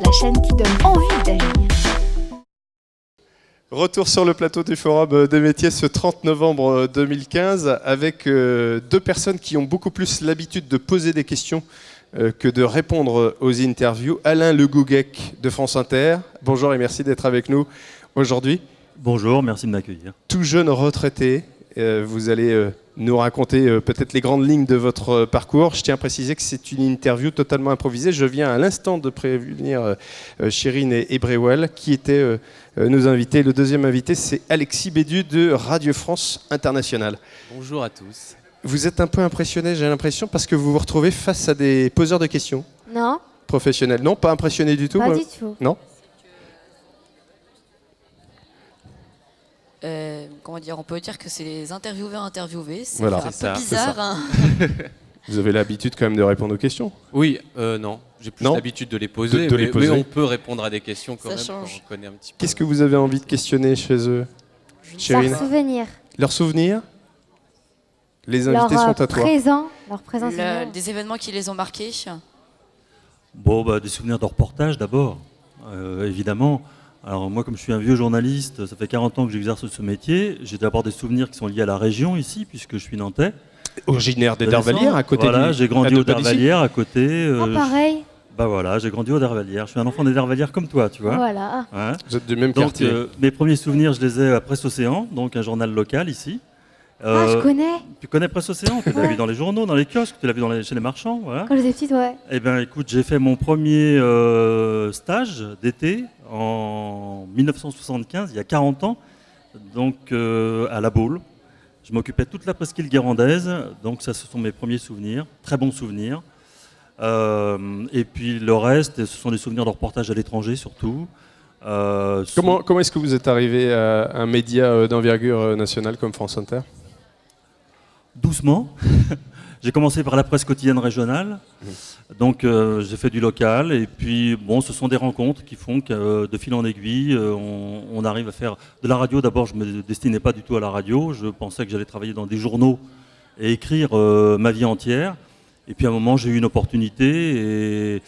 la chaîne qui donne envie d'agir. Retour sur le plateau du Forum des métiers ce 30 novembre 2015 avec deux personnes qui ont beaucoup plus l'habitude de poser des questions que de répondre aux interviews. Alain Le Gouguec de France Inter, bonjour et merci d'être avec nous aujourd'hui. Bonjour, merci de m'accueillir. Tout jeune retraité, vous allez nous raconter peut-être les grandes lignes de votre parcours. Je tiens à préciser que c'est une interview totalement improvisée. Je viens à l'instant de prévenir Chérine et Breuel qui étaient nos invités. Le deuxième invité, c'est Alexis Bédu de Radio France Internationale. Bonjour à tous. Vous êtes un peu impressionné, j'ai l'impression, parce que vous vous retrouvez face à des poseurs de questions. Non. Professionnels. Non, pas impressionné du tout. Pas du tout. Non. Comment dire, on peut dire que c'est les intervieweurs interviewés, c'est voilà, un peu bizarre. Hein. Vous avez l'habitude quand même de répondre aux questions? Oui, non, j'ai plus l'habitude de les poser, mais on peut répondre à des questions quand même quand on connaît un petit peu. Qu'est-ce que vous avez envie de questionner chez eux, Chérine? Leurs souvenirs. Leurs souvenirs? Les invités sont à toi. Leur présence. Des événements qui les ont marqués. Bon, des souvenirs de reportage d'abord, évidemment. Alors moi, comme je suis un vieux journaliste, ça fait 40 ans que j'exerce ce métier. J'ai d'abord des souvenirs qui sont liés à la région ici, puisque je suis nantais. Originaire d'Edervallières, à côté Voilà, j'ai grandi au d'Edervallières, à côté. Pareil. Bah voilà, j'ai grandi au d'Edervallières. Je suis un enfant d'Edervallières comme toi, tu vois. Voilà. Ouais. Vous êtes du même quartier. Mes premiers souvenirs, je les ai à Presse Océan, donc un journal local ici. Je connais. Tu connais Presse Océan? Tu l'as vu dans les journaux, dans les kiosques, tu l'as vu chez les marchands. Voilà. Quand j'étais petite, ouais. Eh bien, écoute, j'ai fait mon premier stage d'été en 1975, il y a 40 ans, donc à La Baule. Je m'occupais de toute la presqu'île guérandaise, donc ça, ce sont mes premiers souvenirs, très bons souvenirs. Et puis le reste, ce sont des souvenirs de reportage à l'étranger surtout. Comment est-ce que vous êtes arrivé à un média d'envergure nationale comme France Inter? Doucement. J'ai commencé par la presse quotidienne régionale, donc j'ai fait du local, et puis bon, ce sont des rencontres qui font que de fil en aiguille, on arrive à faire de la radio. D'abord, je ne me destinais pas du tout à la radio, je pensais que j'allais travailler dans des journaux et écrire ma vie entière, et puis à un moment, j'ai eu une opportunité. Et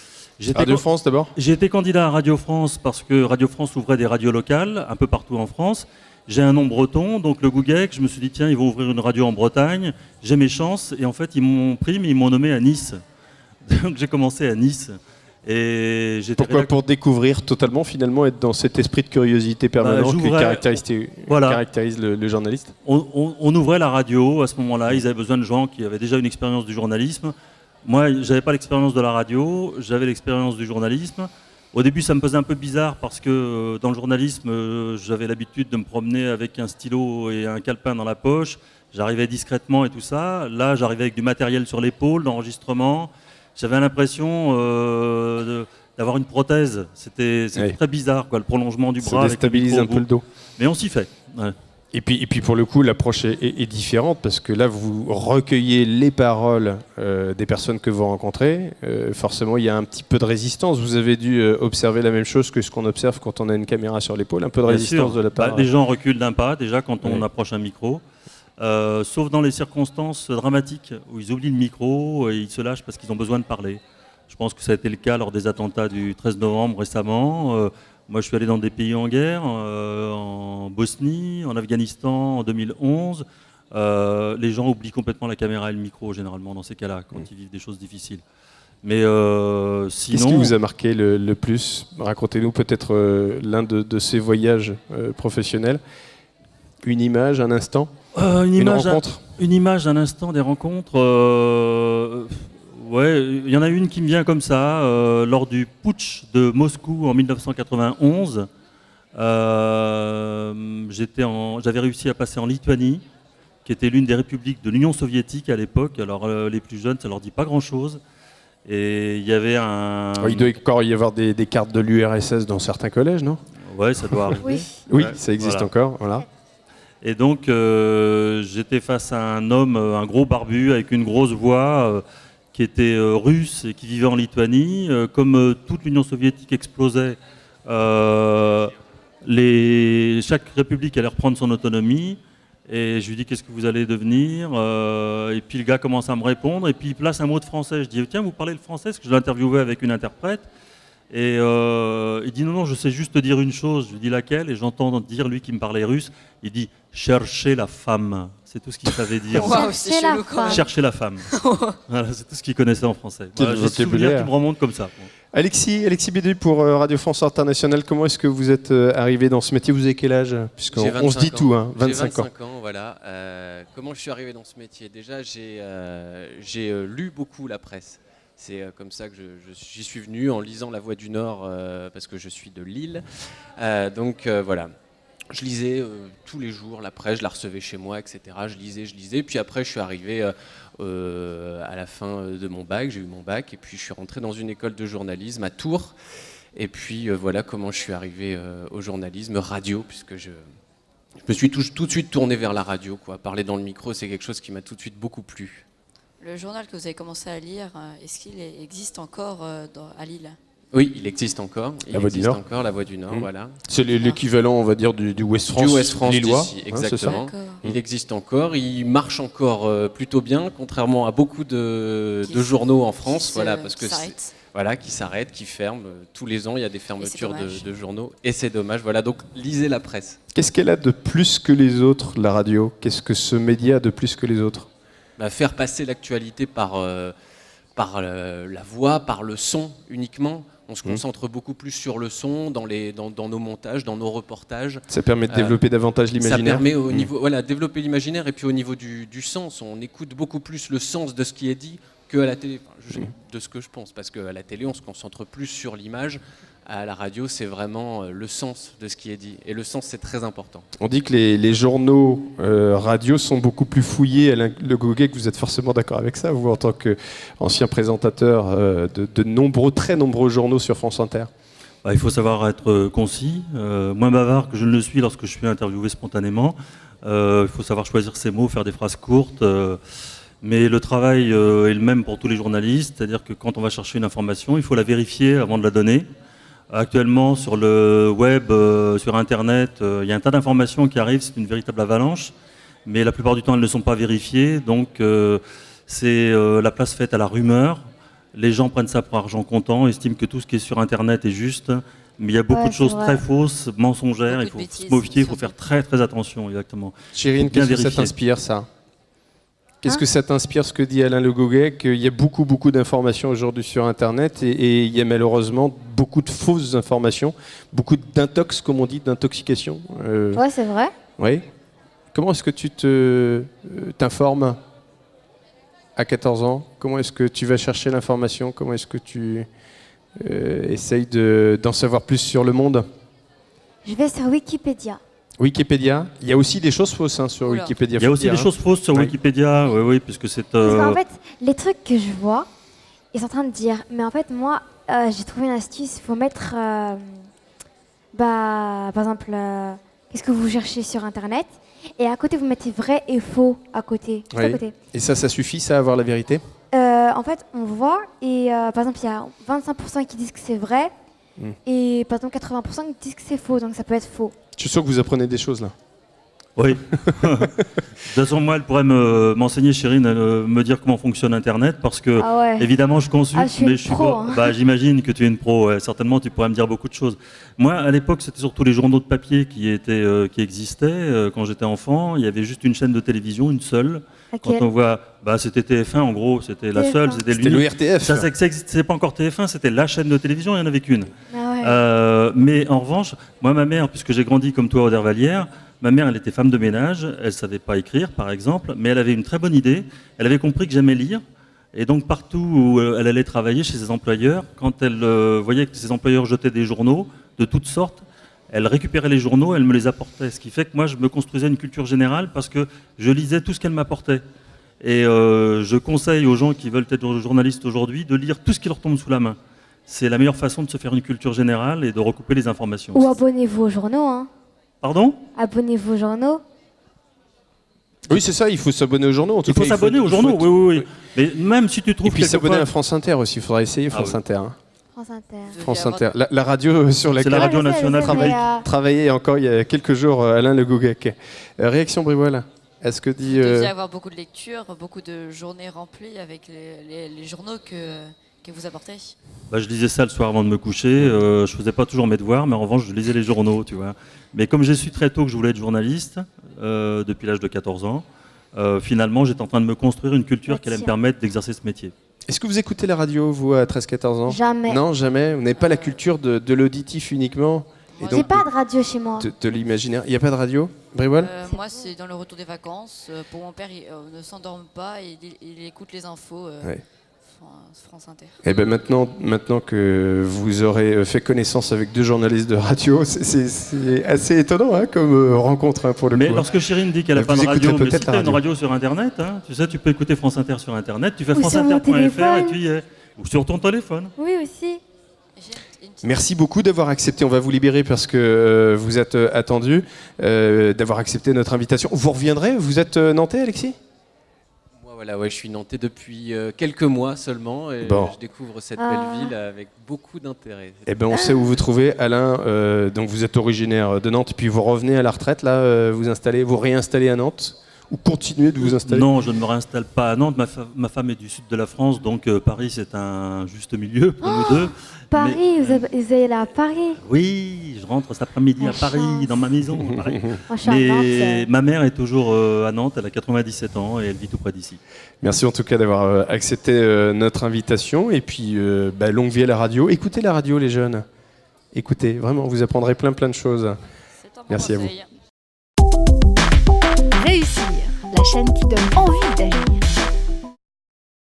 Radio France d'abord? J'ai été candidat à Radio France parce que Radio France ouvrait des radios locales un peu partout en France. J'ai un nom breton, donc le Gouguec, je me suis dit tiens, ils vont ouvrir une radio en Bretagne, j'ai mes chances, et en fait ils m'ont pris, mais ils m'ont nommé à Nice. Donc j'ai commencé à Nice. Et pourquoi? Pour découvrir totalement, finalement, être dans cet esprit de curiosité permanent qui caractérise le journaliste. On ouvrait la radio à ce moment-là, ils avaient besoin de gens qui avaient déjà une expérience du journalisme. Moi, je n'avais pas l'expérience de la radio, j'avais l'expérience du journalisme. Au début, ça me faisait un peu bizarre parce que dans le journalisme, j'avais l'habitude de me promener avec un stylo et un calepin dans la poche. J'arrivais discrètement et tout ça. Là, j'arrivais avec du matériel sur l'épaule, d'enregistrement. J'avais l'impression d'avoir une prothèse. C'était très bizarre, quoi, le prolongement du bras. Ça déstabilise un peu le dos. Mais on s'y fait. Ouais. Et puis pour le coup, l'approche est différente parce que là, vous recueillez les paroles des personnes que vous rencontrez. Forcément, il y a un petit peu de résistance. Vous avez dû observer la même chose que ce qu'on observe quand on a une caméra sur l'épaule, un peu de résistance de la part. Les gens reculent d'un pas déjà quand on approche un micro, sauf dans les circonstances dramatiques où ils oublient le micro et ils se lâchent parce qu'ils ont besoin de parler. Je pense que ça a été le cas lors des attentats du 13 novembre récemment. Moi, je suis allé dans des pays en guerre, en Bosnie, en Afghanistan, en 2011. Les gens oublient complètement la caméra et le micro, généralement, dans ces cas-là, quand ils vivent des choses difficiles. Mais sinon... Qu'est-ce qui vous a marqué le plus? Racontez-nous peut-être l'un de ces voyages professionnels. Une image, un instant, une rencontre. Une image, un instant, des rencontres... Ouais, il y en a une qui me vient comme ça, lors du putsch de Moscou en 1991. J'avais réussi à passer en Lituanie, qui était l'une des républiques de l'Union soviétique à l'époque. Alors les plus jeunes, ça leur dit pas grand-chose. Et il y avait un... Il doit encore y avoir des cartes de l'URSS dans certains collèges, non? Ouais, ça doit arriver. Oui, ça existe encore, voilà. Et donc, j'étais face à un homme, un gros barbu, avec une grosse voix... qui était russe et qui vivait en Lituanie. Comme toute l'Union soviétique explosait, chaque république allait reprendre son autonomie. Et je lui dis qu'est-ce que vous allez devenir, et puis le gars commence à me répondre, et puis il place un mot de français. Je dis tiens, vous parlez le français, parce que je l'interviewais avec une interprète. Et il dit non, je sais juste dire une chose. Je lui dis laquelle, et j'entends dire lui qui me parlait russe. Il dit chercher la femme. C'est tout ce qu'il savait dire. Wow, c'est chelou, quoi. Chercher la femme. Voilà, c'est tout ce qu'il connaissait en français. Voilà, j'ai ce souvenir qui me remonte comme ça. Alexis Bédu pour Radio France Internationale, comment est-ce que vous êtes arrivé dans ce métier? Vous avez quel âge? Puisqu'on se dit tout, hein, 25 ans. 25 ans, voilà. Comment je suis arrivé dans ce métier? Déjà, j'ai lu beaucoup la presse. C'est comme ça que j'y suis venu, en lisant La Voix du Nord, parce que je suis de Lille. Donc voilà, je lisais tous les jours la presse, je la recevais chez moi, etc. Je lisais. Puis après, je suis arrivé à la fin de mon bac, j'ai eu mon bac, et puis je suis rentré dans une école de journalisme à Tours. Et puis voilà comment je suis arrivé au journalisme radio, puisque je me suis tout de suite tourné vers la radio, quoi. Parler dans le micro, c'est quelque chose qui m'a tout de suite beaucoup plu. Le journal que vous avez commencé à lire, est-ce qu'il existe encore à Lille? Oui, il existe encore. La Voix du Nord. Encore, La Voix du Nord, voilà. C'est l'équivalent, on va dire, du West France, du West France lillois, exactement. Il existe encore, il marche encore plutôt bien, contrairement à beaucoup de journaux en France, voilà, parce que qui s'arrêtent, qui ferment. Tous les ans, il y a des fermetures de journaux, et c'est dommage. Voilà, donc lisez la presse. Qu'est-ce qu'elle a de plus que les autres, la radio? Qu'est-ce que ce média a de plus que les autres? Faire passer l'actualité par la voix, par le son uniquement. On se concentre beaucoup plus sur le son dans nos montages, dans nos reportages. Ça permet de développer davantage l'imaginaire. Ça permet au niveau, développer l'imaginaire, et puis au niveau du sens, on écoute beaucoup plus le sens de ce qui est dit qu'à la télé, de ce que je pense, parce qu'à la télé on se concentre plus sur l'image. À la radio, c'est vraiment le sens de ce qui est dit, et le sens, c'est très important. On dit que les journaux radio sont beaucoup plus fouillés. Alain Le Goguet, que vous êtes forcément d'accord avec ça, vous en tant qu'ancien présentateur de très nombreux journaux sur France Inter. Il faut savoir être concis, moins bavard que je ne le suis lorsque je suis interviewé spontanément. Il faut savoir choisir ses mots, faire des phrases courtes. Mais le travail est le même pour tous les journalistes, c'est-à-dire que quand on va chercher une information, il faut la vérifier avant de la donner. Actuellement, sur le web, sur Internet, il y a un tas d'informations qui arrivent, c'est une véritable avalanche, mais la plupart du temps, elles ne sont pas vérifiées, donc c'est la place faite à la rumeur. Les gens prennent ça pour argent comptant, estiment que tout ce qui est sur Internet est juste, mais il y a beaucoup de choses très fausses, mensongères, il faut se méfier, il faut faire très très attention, exactement. Chérine, qu'est-ce que ça t'inspire, ça ? Qu'est-ce que ça t'inspire, ce que dit Alain Le Goguet, qu'il y a beaucoup d'informations aujourd'hui sur Internet et il y a malheureusement beaucoup de fausses informations, beaucoup d'intox, comme on dit, d'intoxication. Ouais, c'est vrai. Oui. Comment est-ce que tu t'informes à 14 ans? Comment est-ce que tu vas chercher l'information? Comment est-ce que tu essayes d'en savoir plus sur le monde? Je vais sur Wikipédia. Wikipédia, il y a aussi des choses fausses sur Wikipédia. Il y a aussi des choses fausses sur Wikipédia, oui, puisque c'est... Parce qu'en fait, les trucs que je vois, ils sont en train de dire, mais en fait, moi, j'ai trouvé une astuce, il faut mettre, par exemple, qu'est-ce que vous cherchez sur Internet, et à côté, vous mettez vrai et faux à côté. Oui. À côté. Et ça suffit, ça, à avoir la vérité? En fait, on voit, et par exemple, il y a 25% qui disent que c'est vrai, et par exemple, 80% qui disent que c'est faux, donc ça peut être faux. Je suis sûr que vous apprenez des choses là. Oui. De toute façon, moi, elle pourrait m'enseigner, Chérine, me dire comment fonctionne Internet, parce que, évidemment, je consulte, mais je suis pro, pas... J'imagine que tu es une pro, certainement, tu pourrais me dire beaucoup de choses. Moi, à l'époque, c'était surtout les journaux de papier qui existaient. Quand j'étais enfant, il y avait juste une chaîne de télévision, une seule. Quand on voit, c'était TF1 en gros, c'était la seule, c'était l'URTF. Ça n'existait pas encore TF1, c'était la chaîne de télévision, il n'y en avait qu'une. Mais en revanche, moi, ma mère, puisque j'ai grandi comme toi, Audervallière, ma mère, elle était femme de ménage, elle ne savait pas écrire, par exemple, mais elle avait une très bonne idée. Elle avait compris que j'aimais lire. Et donc, partout où elle allait travailler chez ses employeurs, quand elle voyait que ses employeurs jetaient des journaux de toutes sortes, elle récupérait les journaux, elle me les apportait. Ce qui fait que moi, je me construisais une culture générale parce que je lisais tout ce qu'elle m'apportait. Et je conseille aux gens qui veulent être journalistes aujourd'hui de lire tout ce qui leur tombe sous la main. C'est la meilleure façon de se faire une culture générale et de recouper les informations. Ou abonnez-vous aux journaux, hein. Pardon ? Abonnez-vous aux journaux. Oui, c'est ça, il faut s'abonner aux journaux. Il faut s'abonner aux journaux, oui. Mais même si tu trouves... Et puis s'abonner à France Inter aussi, il faudra essayer France Inter. Hein. France Inter. La radio sur laquelle la radio nationale travaillait encore il y a quelques jours Alain Le Goguet. Réaction Brivois, est-ce que dit... Il devait y avoir beaucoup de lectures, beaucoup de journées remplies avec les journaux que vous apportez? Bah, je lisais ça le soir avant de me coucher. Je faisais pas toujours mes devoirs, mais en revanche, je lisais les journaux, tu vois. Mais comme j'ai su très tôt que je voulais être journaliste, depuis l'âge de 14 ans, finalement, j'étais en train de me construire une culture qui allait me permettre d'exercer ce métier. Est-ce que vous écoutez la radio, vous, à 13-14 ans? Jamais. Non, jamais. Vous n'avez pas la culture de l'auditif uniquement? Moi, J'ai pas de radio chez moi. De l'imaginaire. Il n'y a pas de radio, Brivol? Moi, c'est dans le retour des vacances. Pour mon père, il ne s'endorme pas, il écoute les infos. Ouais. France Inter. Et ben maintenant que vous aurez fait connaissance avec 2 journalistes de radio, c'est assez étonnant hein, comme rencontre hein, pour le Mais coup. lorsque Chérine dit qu'elle n'a Vous pas de radio, écoutez mais peut-être si la tu as une radio. radio sur Internet, hein, tu sais, tu peux écouter France Inter sur Internet, tu fais Ou sur mon franceinter.fr et téléphone. tu y es. Ou sur ton téléphone. Oui, aussi. J'ai une petite- Merci beaucoup d'avoir accepté, on va vous libérer parce que vous êtes attendu, d'avoir accepté notre invitation. Vous reviendrez, vous êtes nantais Alexis? Moi, voilà, ouais, je suis nantais depuis quelques mois seulement et Bon. je découvre cette Ah. belle ville avec beaucoup d'intérêt. Eh ben on sait où vous trouvez Alain, donc vous êtes originaire de Nantes, puis vous revenez à la retraite, là, vous réinstallez à Nantes, ou continuez de vous installer? Non, je ne me réinstalle pas à Nantes. Ma femme est du sud de la France, donc Paris, c'est un juste milieu pour nous deux. Paris, vous allez là à Paris. Oui, je rentre cet après-midi à La Paris, chance. dans ma maison. à Paris. Moi, je suis à Nantes. Mais ma mère est toujours à Nantes, elle a 97 ans et elle vit tout près d'ici. Merci en tout cas d'avoir accepté notre invitation, et puis longue vie à la radio. Écoutez la radio les jeunes, écoutez, vraiment, vous apprendrez plein de choses. C'est un bon Merci à vous. conseil. Réussir, la chaîne qui donne envie d'agir.